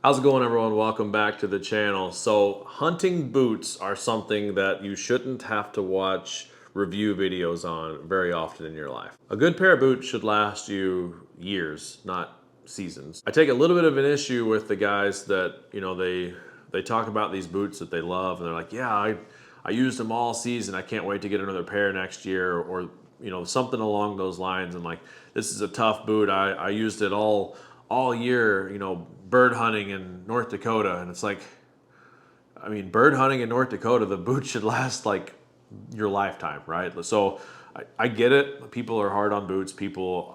How's it going, everyone? Welcome back to the channel. So hunting boots are something that you shouldn't have to watch review videos on very often in your life. A good pair of boots should last you years, not seasons. I take a little bit of an issue with the guys that, they talk about these boots that they love and they're like, yeah, I used them all season. I can't wait to get another pair next year, or something along those lines. And like, this is a tough boot. I used it all year, bird hunting in North Dakota. And it's like, I mean, bird hunting in North Dakota, the boot should last like your lifetime, right? So I get it. People are hard on boots. People,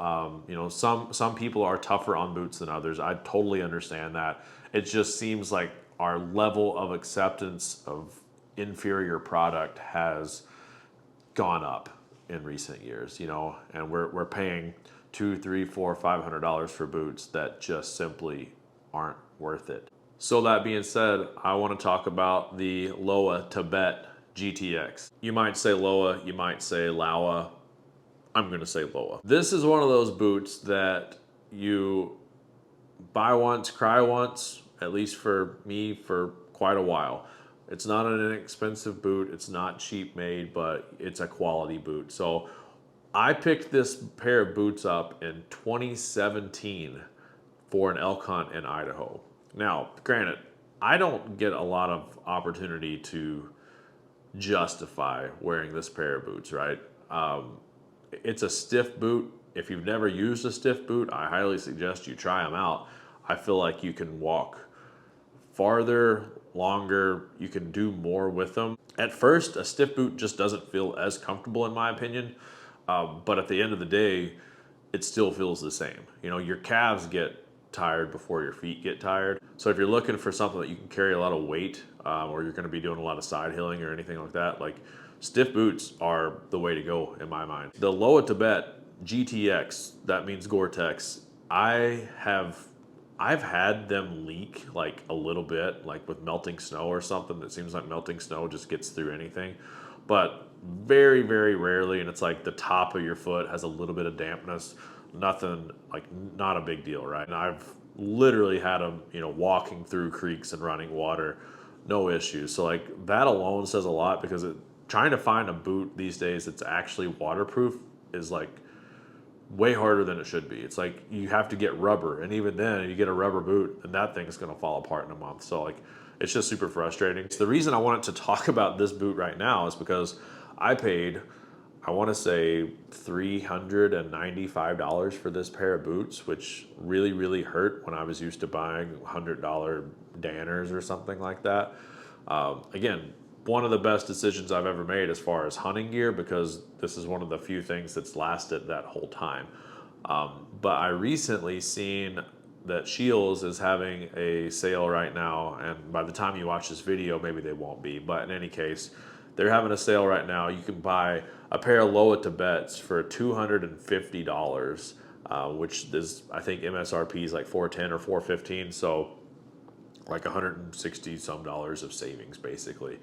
some people are tougher on boots than others. I totally understand that. It just seems like our level of acceptance of inferior product has gone up in recent years, and we're paying two, three, four, $500 for boots that just simply aren't worth it. So that being said, I want to talk about the Lowa Tibet GTX. You might say Lowa, you might say Lowa. I'm going to say Lowa. This is one of those boots that you buy once, cry once, at least for me, for quite a while. It's not an inexpensive boot. It's not cheap made, but it's a quality boot. So I picked this pair of boots up in 2017 for an elk hunt in Idaho. Now, granted, I don't get a lot of opportunity to justify wearing this pair of boots, right? It's a stiff boot. If you've never used a stiff boot, I highly suggest you try them out. I feel like you can walk farther, longer, you can do more with them. At first, a stiff boot just doesn't feel as comfortable in my opinion, but at the end of the day, it still feels the same. Your calves get tired before your feet get tired. So if you're looking for something that you can carry a lot of weight, or you're going to be doing a lot of side hilling or anything like that, like stiff boots are the way to go in my mind. The Lowa Tibet GTX, that means Gore-Tex, I've had them leak like a little bit, like with melting snow or something. That seems like melting snow just gets through anything, but very, very rarely. And it's like the top of your foot has a little bit of dampness. Nothing, like, not a big deal, right? And I've literally had them, walking through creeks and running water, no issues. So like that alone says a lot, because trying to find a boot these days that's actually waterproof is like way harder than it should be. It's like you have to get rubber, and even then you get a rubber boot and that thing's going to fall apart in a month. So like it's just super frustrating. So the reason I wanted to talk about this boot right now is because I paid, I want to say $395 for this pair of boots, which really, really hurt when I was used to buying $100 Danners or something like that. Again, one of the best decisions I've ever made as far as hunting gear, because this is one of the few things that's lasted that whole time. But I recently seen that Scheels is having a sale right now, and by the time you watch this video, maybe they won't be, but in any case, they're having a sale right now. You can buy a pair of Lowa Tibets for $250, which is, I think MSRP is like $410 or $415, so like 160 some dollars of savings basically.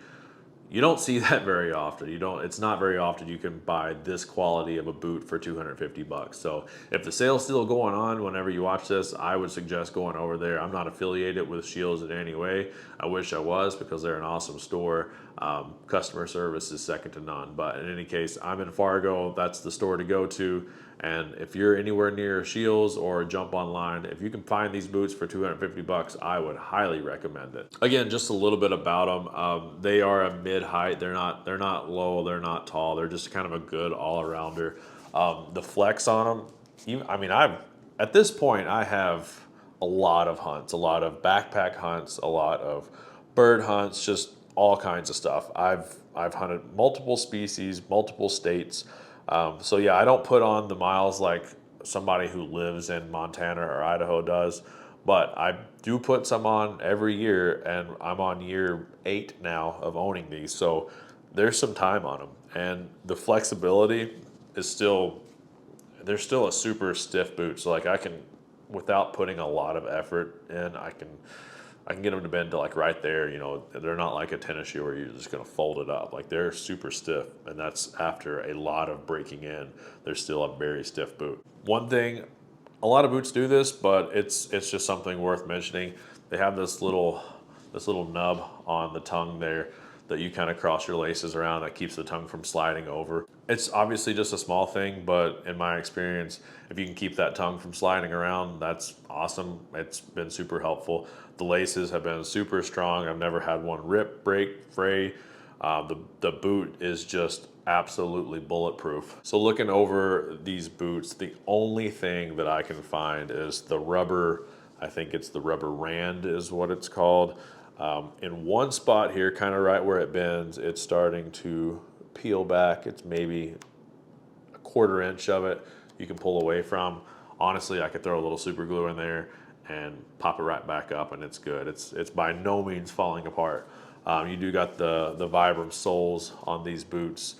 You don't see that very often. It's not very often you can buy this quality of a boot for 250 bucks. So if the sale's still going on whenever you watch this, I would suggest going over there. I'm not affiliated with Scheels in any way. I wish I was, because they're an awesome store. Customer service is second to none. But in any case, I'm in Fargo. That's the store to go to. And if you're anywhere near Scheels or jump online, if you can find these boots for 250 bucks, I would highly recommend it. Again, just a little bit about them. They are a mid-height. They're not low. They're not tall. They're just kind of a good all-arounder. The flex on them, at this point, I have a lot of hunts, a lot of backpack hunts, a lot of bird hunts, just all kinds of stuff. I've hunted multiple species, multiple states. So yeah, I don't put on the miles like somebody who lives in Montana or Idaho does, but I do put some on every year, and I'm on year 8 now of owning these. So there's some time on them, and the flexibility is still, they're still a super stiff boot. So like I can, without putting a lot of effort in, I can get them to bend to like right there. They're not like a tennis shoe where you're just going to fold it up. Like they're super stiff, and that's after a lot of breaking in. They're still a very stiff boot. One thing, a lot of boots do this, but it's just something worth mentioning. They have this little nub on the tongue there that you kind of cross your laces around that keeps the tongue from sliding over. It's obviously just a small thing, but in my experience, if you can keep that tongue from sliding around, that's awesome. It's been super helpful. The laces have been super strong. I've never had one rip, break, fray. The boot is just absolutely bulletproof. So looking over these boots, the only thing that I can find is the rubber, I think it's the rubber rand is what it's called. In one spot here, kind of right where it bends, it's starting to peel back. It's maybe a 1/4 inch of it you can pull away from. Honestly, I could throw a little super glue in there and pop it right back up and it's good. It's by no means falling apart. You do got the Vibram soles on these boots.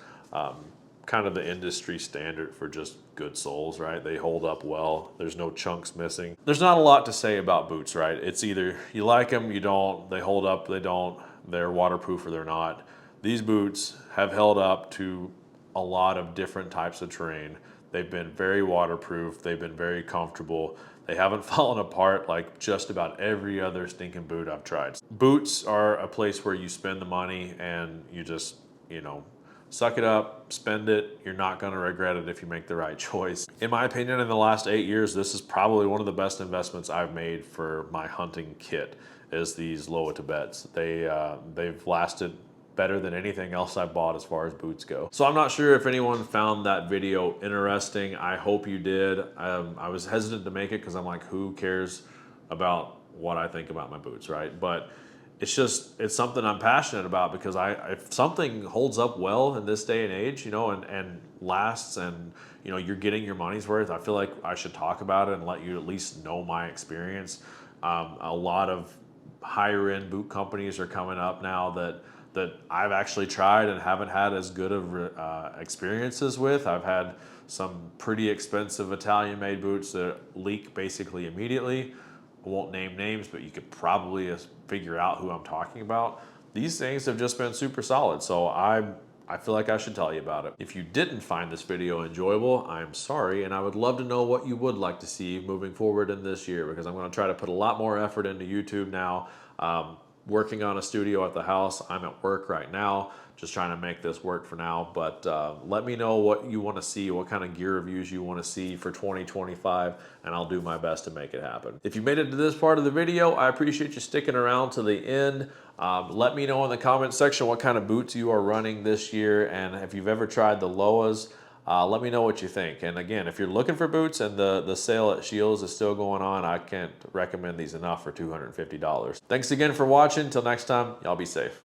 Kind of the industry standard for just good soles, right? They hold up well. There's no chunks missing. There's not a lot to say about boots, right? It's either you like them, you don't, they hold up, they don't, they're waterproof or they're not. These boots have held up to a lot of different types of terrain. They've been very waterproof. They've been very comfortable. They haven't fallen apart like just about every other stinking boot I've tried. Boots are a place where you spend the money and you just, you know, suck it up, spend it. You're not gonna regret it if you make the right choice. In my opinion, in the last 8 years, this is probably one of the best investments I've made for my hunting kit is these Lowa Tibets. They've lasted better than anything else I've bought as far as boots go. So I'm not sure if anyone found that video interesting. I hope you did. I was hesitant to make it because I'm like, who cares about what I think about my boots, right? But it's something I'm passionate about because if something holds up well in this day and age, you know, and lasts and, you know, you're getting your money's worth, I feel like I should talk about it and let you at least know my experience. A lot of higher end boot companies are coming up now that I've actually tried and haven't had as good of experiences with. I've had some pretty expensive Italian made boots that leak basically immediately. I won't name names, but you could probably figure out who I'm talking about. These things have just been super solid, so I feel like I should tell you about it. If you didn't find this video enjoyable, I'm sorry, and I would love to know what you would like to see moving forward in this year because I'm going to try to put a lot more effort into YouTube now. Working on a studio at the house. I'm at work right now, just trying to make this work for now. But let me know what you want to see, what kind of gear reviews you want to see for 2025, and I'll do my best to make it happen. If you made it to this part of the video, I appreciate you sticking around to the end. Let me know in the comment section what kind of boots you are running this year, and if you've ever tried the Lowas. Let me know what you think. And again, if you're looking for boots and the sale at Scheels is still going on, I can't recommend these enough for $250. Thanks again for watching. Till next time, y'all be safe.